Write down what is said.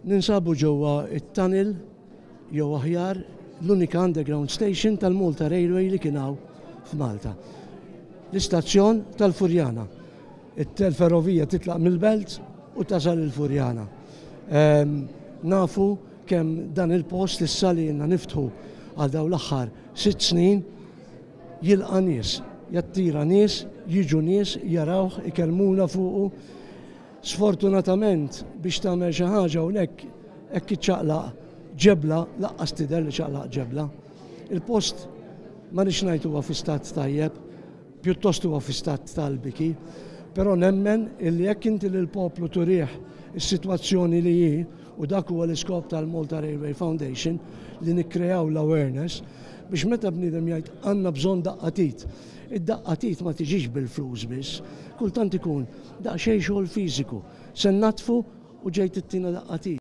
Ninsabu ġewwa it-tunnel jew aħjar l-unika underground station tal-Malta Railway li kien hawn f'Malta. L-istazzjon tal-Furjana. Il-ferrovija titlaq mill-Belt u tasal il-Furjana. Nafu kemm dan il-post issa li jenna niftħu għal dawn l-aħħar 6 snin jilqa' nies, jattira nies, jiġu nies, jarawh, ikellmuna fuqu. Sfortunatament biex tagħmel xi ħaġa hawnhekk hekk iċċaqlaq ġebla, laqqas tidher li ċaqlaq ġebla. Il-post ma nix ngħid huwa fi stat tajjeb, pjuttost huwa fi stat tal-biki, però nemmen illi jekk inti lill-poplu turih is-sitwazzjoni li hi u dak huwa l-iskop tal-Malta Railway Foundation li nikkreaw l-awareness biex meta bniedem jgħid għandna bżonn daqqatit. Id-daqqatit ma tiġix bil-flus biss, kultant ikun daqsxejn xogħol fiżiku. Se natfu u ġejt ittina daqqatit.